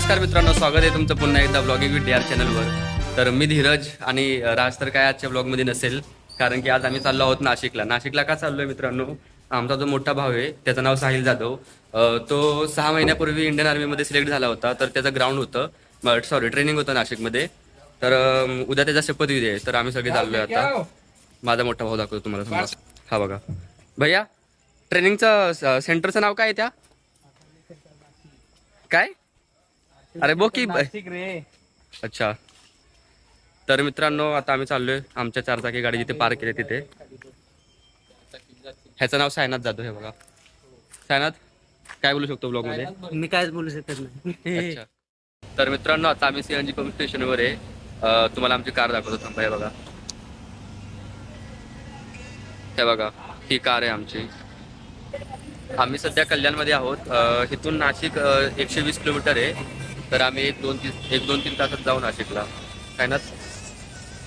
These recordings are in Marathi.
नमस्कार मित्रांनो, स्वागत आहे तुमचं पुन्हा एकदा ब्लॉगिंग विथ DR चॅनलवर. तर मी धीरज आणि राज तर काय आजच्या ब्लॉगमध्ये नसेल, कारण की आज आम्ही चाललो आहोत नाशिकला. नाशिकला का चाललो आहे मित्रांनो? आमचा जो मोठा भाऊ आहे त्याचं नाव साहिल जाधव. तो 6 महिन्यापूर्वी इंडियन आर्मीमध्ये सिलेक्ट झाला होता. तर त्याचं ग्राउंड होतं, ट्रेनिंग होतं नाशिकमध्ये. तर उद्या त्याचा शपथविधी आहे. तर आम्ही सगळे चाललो आहे आता. माझा मोठा भाऊ दाखवतो तुम्हाला समजा. हा बघा भैया, ट्रेनिंगचं सेंटरचं नाव काय आहे त्या? काय? अरे बो की अच्छा. तर मित्रांनो आता आम्ही चाललोय आमच्या 4 चाकी गाडी जिथे पार्क केली तिथे. ह्याचं नाव सायनाथ जाधव. हे बघा सायनाथ, काय बोलू शकतो ब्लॉग मध्ये? मी कायच बोलू शकत नाही. अच्छा. तर मित्रांनो आता आम्ही CNG पंप स्टेशनवर आहे. तुम्हाला आमची कार दाखवतो, थांबा. हे बघा, हे बघा, ही कार आहे आमची. आम्ही सध्या कल्याणमध्ये आहोत. इथून नाशिक 120 किलोमीटर आहे. तर आम्ही 1-2-3 तासात जाऊ नाशिकला. काय ना,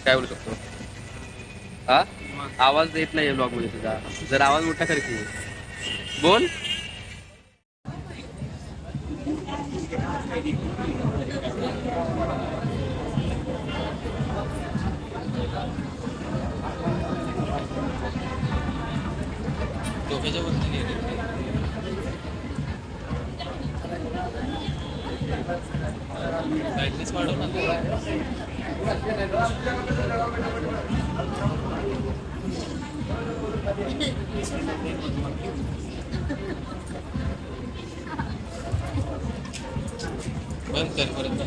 काय बोलू शकतो? हा, आवाज येत नाही ब्लॉग मध्ये तुझा. जर आवाज मोठा कर की बोल. बंद कर परत.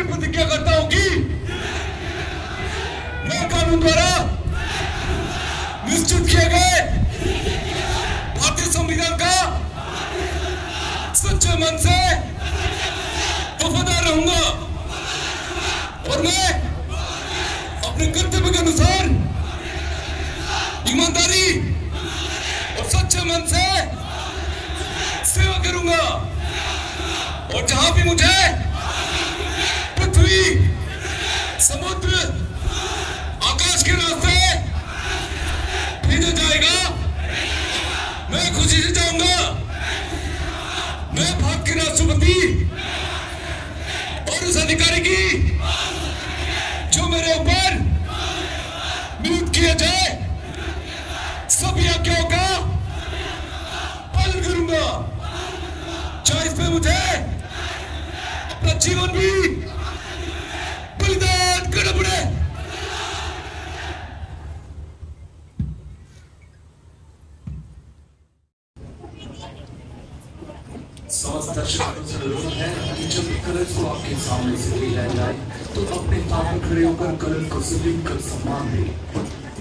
प्रतिज्ञा करता हूं कि मैं कानून द्वारा निश्चित किए गए भारतीय संविधान का सच्चे मन से वफादार रहूंगा और मैं अपने कर्तव्य के अनुसार ईमानदारी और सच्चे मन से सेवा करूंगा। और जहां भी मुझे पृथ्वी, समुद्र, आकाश के रास्ते भेजा जाएगा, मैं खुशी से जाऊंगा। मैं भारत के राष्ट्रपति और उस अधिकारी की जो मेरे ऊपर नियुक्त किया जाए सभी आज्ञाओं का पालन करूंगा, चाहे इसमें मुझे अपना जीवन भी बलिदान करना पड़े। समस्त दर्शकों से अनुरोध है कि जब कलर को आपके सामने से लिया जाए तो अपने आप खड़े होकर कलर को सलीम कर सम्मान दें।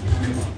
धन्यवाद।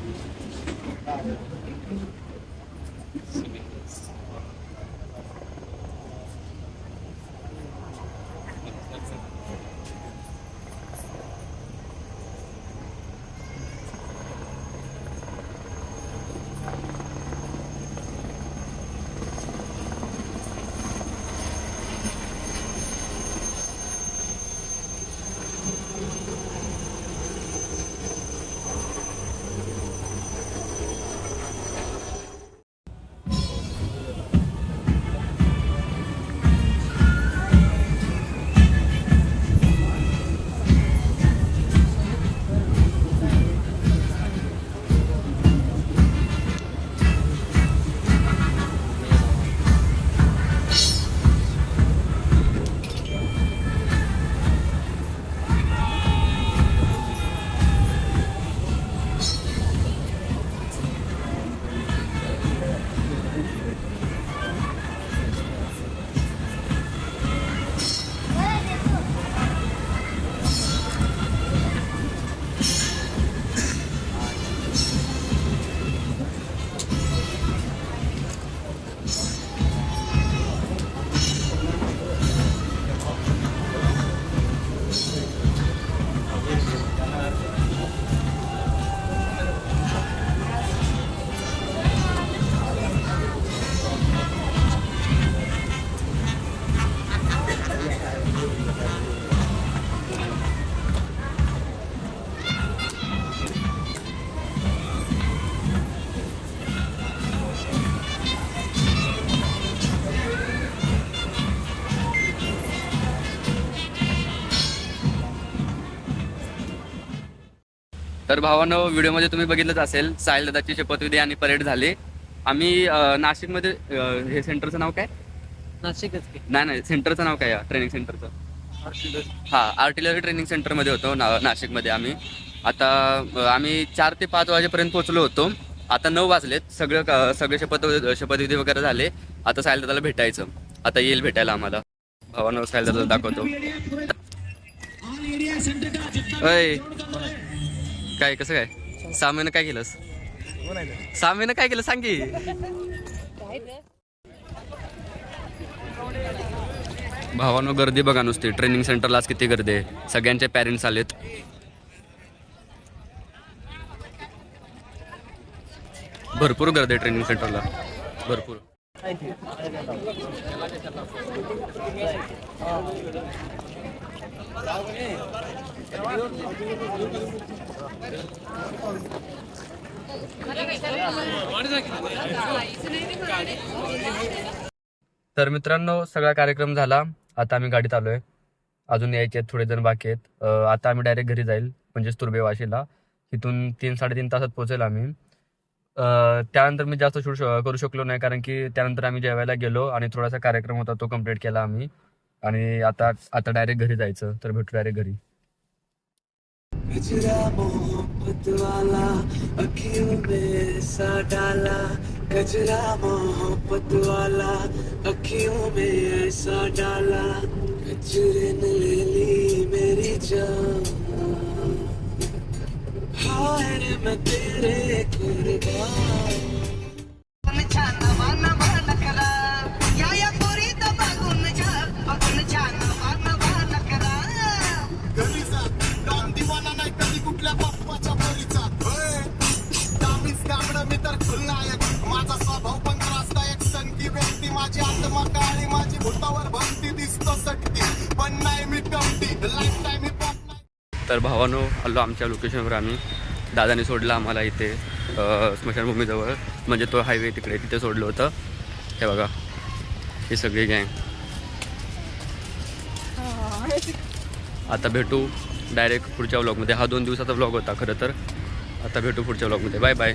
तर भावानो, व्हिडिओमध्ये तुम्ही बघितलंच असेल, साहिल दादाची शपथविधी आणि परेड झाली. आम्ही नाशिकमध्ये हे सेंटरचं नाव काय? नाशिकच की. नाही, सेंटरचं नाव काय या ट्रेनिंग सेंटरचं? हा, आर्टिलरी ट्रेनिंग सेंटरमध्ये होतो नाशिकमध्ये आम्ही. आता आम्ही 4 ते 5 वाजेपर्यंत पोहोचलो होतो. आता 9 वाजलेत. सगळे शपथविधी वगैरे झाले. आता साहिल दादाला भेटायचं. आता येईल भेटायला आम्हाला. भावानं साहिल दादाला दाखवतो. अय काय, कसं काय? 6 महिने काय केलंस? 6 महिने काय केलं सांग की. भावानो, गर्दी बघा नुसती. ट्रेनिंग सेंटरला आज किती गर्दी आहे. सगळ्यांचे पॅरेंट्स आलेत. भरपूर गर्दी आहे ट्रेनिंग सेंटरला, भरपूर. तर मित्रांनो, सगळा कार्यक्रम झाला. आता आम्ही गाडीत आलोय. अजून यायचे आहेत थोडे जण बाकी आहेत. आता आम्ही डायरेक्ट घरी जाईल, म्हणजेच तुर्बे वाशीला. तिथून 3-3.5 तासात पोहोचेल आम्ही. त्यानंतर मी जास्त शूट करू शकलो नाही, कारण की त्यानंतर आम्ही जेवायला गेलो आणि थोडासा कार्यक्रम होता तो कम्प्लीट केला आम्ही. आणि आता डायरेक्ट घरी जायचं. तर भेटू डायरेक्ट घरी. गजरा मोहब्बत वाला अखियों में ऐसा डाला, गजरा मोहब्बत वाला अखियों में ऐसा डाला, गजरे ने ले ली मेरी जान, हाय रे मैं तेरे कुर्बान. तर भावानो, आलो आमच्या लोकेशनवर आम्ही. दादाने सोडलं आम्हाला इथे स्मशानभूमीजवळ, म्हणजे तो हायवे तिकडे, तिथे सोडलं होतं. हे बघा, ही सगळी गँग. आता भेटू डायरेक्ट पुढच्या व्लॉगमध्ये. हा 2 दिवसाचा व्लॉग होता खरं तर. आता भेटू पुढच्या व्लॉगमध्ये. Bye bye.